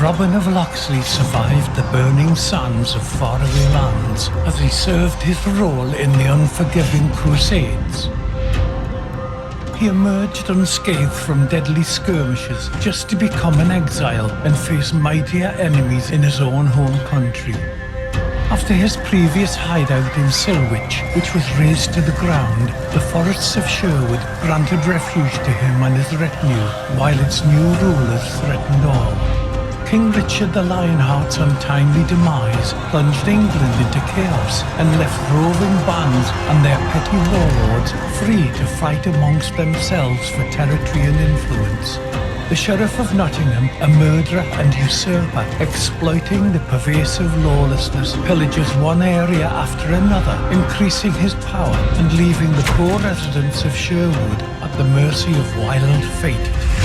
Robin of Locksley survived the burning sands of faraway lands as he served his role in the unforgiving Crusades. He emerged unscathed from deadly skirmishes just to become an exile and face mightier enemies in his own home country. After his previous hideout in Silwich, which was razed to the ground, the forests of Sherwood granted refuge to him and his retinue, while its new rulers threatened all. King Richard the Lionheart's untimely demise plunged England into chaos and left roving bands and their petty warlords free to fight amongst themselves for territory and influence. The Sheriff of Nottingham, a murderer and usurper, exploiting the pervasive lawlessness, pillages one area after another, increasing his power and leaving the poor residents of Sherwood at the mercy of wild fate.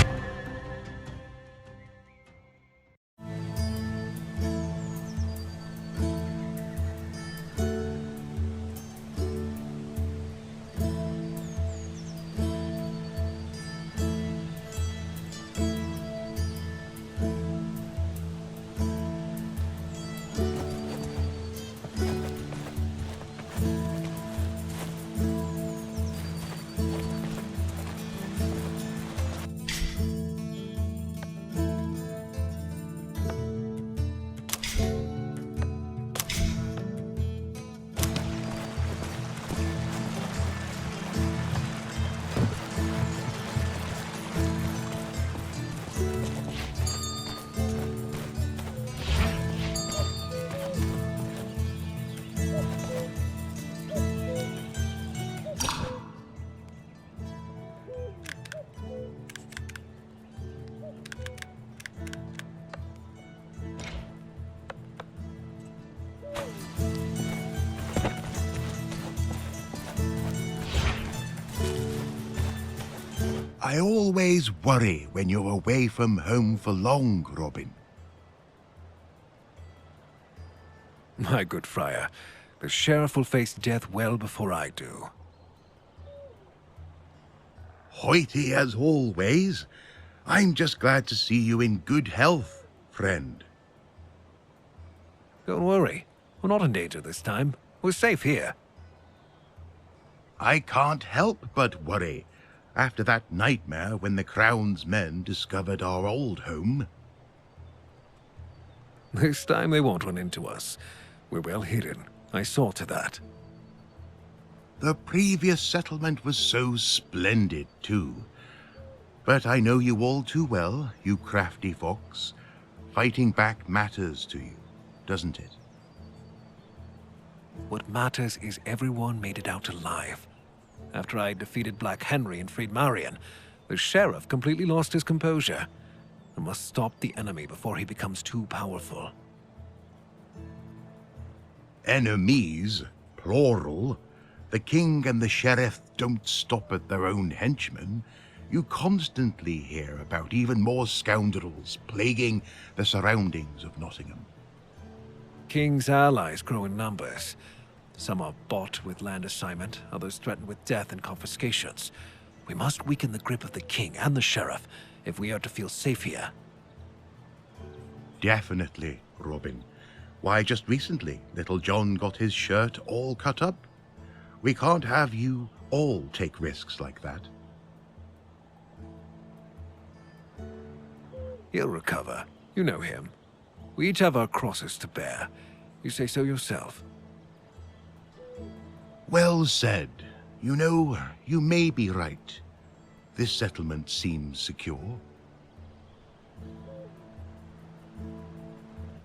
I always worry when you're away from home for long, Robin. My good friar, the sheriff will face death well before I do. Hoity as always. I'm just glad to see you in good health, friend. Don't worry, we're not in danger this time. We're safe here. I can't help but worry after that nightmare when the Crown's men discovered our old home. This time they won't run into us. We're well hidden. I saw to that. The previous settlement was so splendid, too. But I know you all too well, you crafty fox. Fighting back matters to you, doesn't it? What matters is everyone made it out alive. After I defeated Black Henry and freed Marion, the sheriff completely lost his composure. I must stop the enemy before he becomes too powerful. Enemies, plural. The king and the sheriff don't stop at their own henchmen. You constantly hear about even more scoundrels plaguing the surroundings of Nottingham. King's allies grow in numbers. Some are bought with land assignment, others threatened with death and confiscations. We must weaken the grip of the king and the sheriff if we are to feel safe here. Definitely, Robin. Why, just recently, little John got his shirt all cut up. We can't have you all take risks like that. He'll recover. You know him. We each have our crosses to bear. You say so yourself. Well said. You know, you may be right. This settlement seems secure.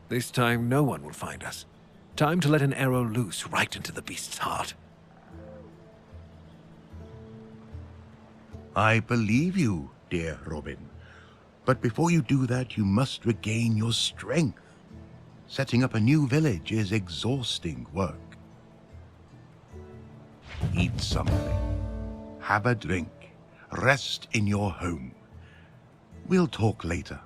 This time no one will find us. Time to let an arrow loose right into the beast's heart. I believe you, dear Robin. But before you do that, you must regain your strength. Setting up a new village is exhausting work. Eat something. Have a drink. Rest in your home. We'll talk later.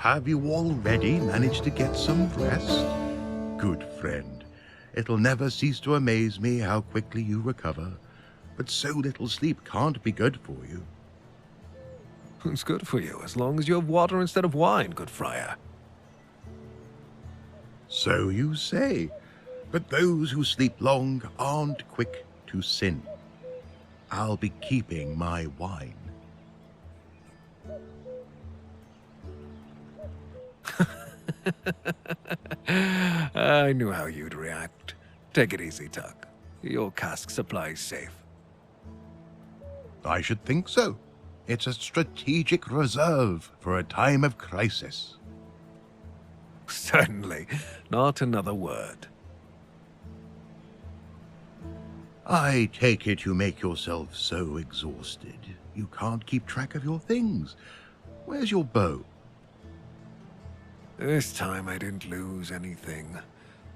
Have you already managed to get some rest? Good friend. It'll never cease to amaze me how quickly you recover. But so little sleep can't be good for you. It's good for you, as long as you have water instead of wine, good friar. So you say. But those who sleep long aren't quick to sin. I'll be keeping my wine. I knew how you'd react. Take it easy, Tuck. Your cask supply's safe. I should think so. It's a strategic reserve for a time of crisis. Certainly. Not another word. I take it you make yourself so exhausted you can't keep track of your things. Where's your bow? This time I didn't lose anything.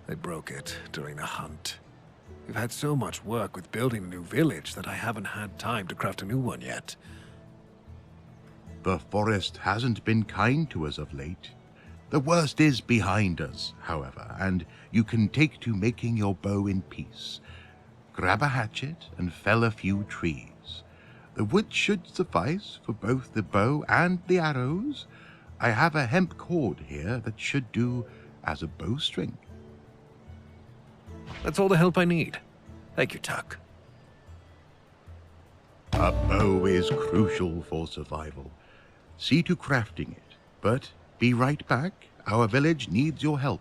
I broke it during a hunt. We've had so much work with building a new village that I haven't had time to craft a new one yet. The forest hasn't been kind to us of late. The worst is behind us, however, and you can take to making your bow in peace. Grab a hatchet and fell a few trees. The wood should suffice for both the bow and the arrows. I have a hemp cord here that should do as a bowstring. That's all the help I need. Thank you, Tuck. A bow is crucial for survival. See to crafting it, but be right back. Our village needs your help.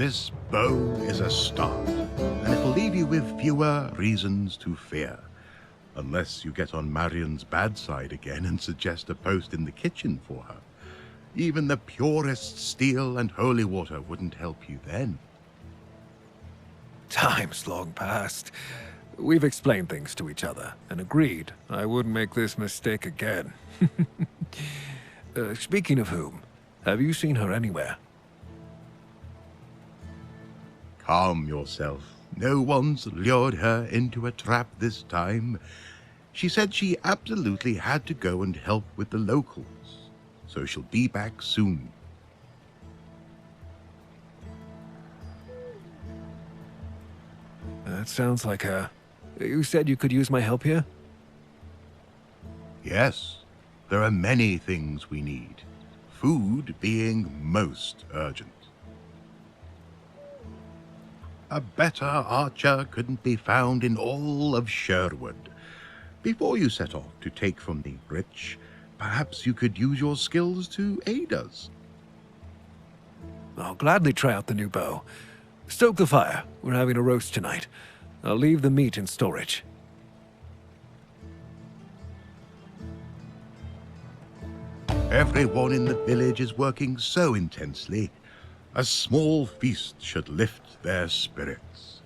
This bow is a start, and it'll leave you with fewer reasons to fear. Unless you get on Marion's bad side again and suggest a post in the kitchen for her. Even the purest steel and holy water wouldn't help you then. Time's long past. We've explained things to each other and agreed I wouldn't make this mistake again. Speaking of whom, have you seen her anywhere? Calm yourself. No one's lured her into a trap this time. She said she absolutely had to go and help with the locals, so she'll be back soon. That sounds like her. You said you could use my help here? Yes, there are many things we need, food being most urgent. A better archer couldn't be found in all of Sherwood. Before you set off to take from the rich, perhaps you could use your skills to aid us. I'll gladly try out the new bow. Stoke the fire. We're having a roast tonight. I'll leave the meat in storage. Everyone in the village is working so intensely. A small feast should lift their spirits.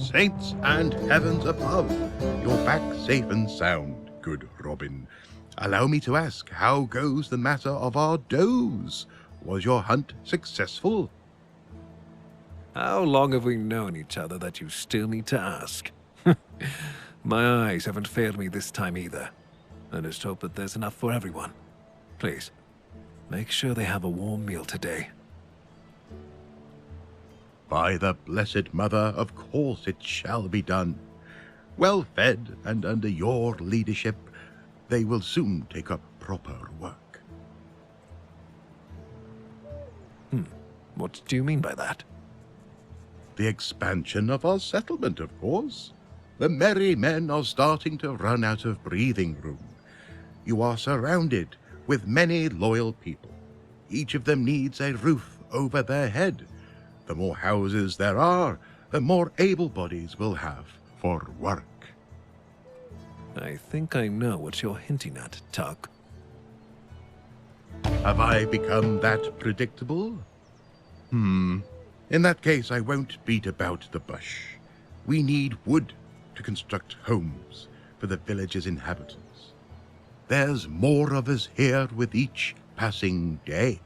saints and heavens above, you're back safe and sound, good Robin. Allow me to ask, how goes the matter of our does? Was your hunt successful? How long have we known each other that you still need to ask? My eyes haven't failed me this time either. I just hope that there's enough for everyone. Please, make sure they have a warm meal today. By the Blessed Mother, of course it shall be done. Well fed and under your leadership, they will soon take up proper work. What do you mean by that? The expansion of our settlement, of course. The merry men are starting to run out of breathing room. You are surrounded with many loyal people. Each of them needs a roof over their head. The more houses there are, the more able bodies we'll have for work. I think I know what you're hinting at, Tuck. Have I become that predictable? In that case, I won't beat about the bush. We need wood to construct homes for the village's inhabitants. There's more of us here with each passing day.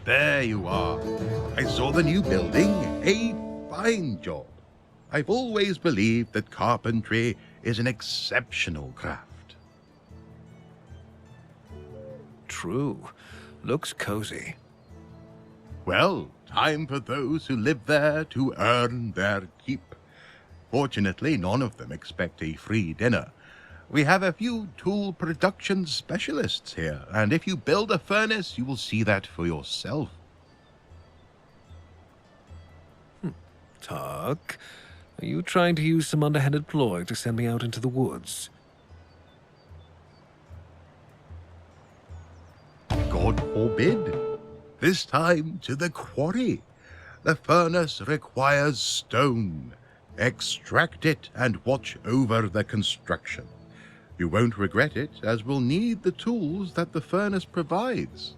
There you are. I saw the new building. A fine job. I've always believed that carpentry is an exceptional craft. True. Looks cozy. Well, time for those who live there to earn their keep. Fortunately, none of them expect a free dinner. We have a few tool production specialists here, and if you build a furnace, you will see that for yourself. Tuck, are you trying to use some underhanded ploy to send me out into the woods? God forbid. This time to the quarry. The furnace requires stone. Extract it and watch over the construction. You won't regret it, as we'll need the tools that the furnace provides.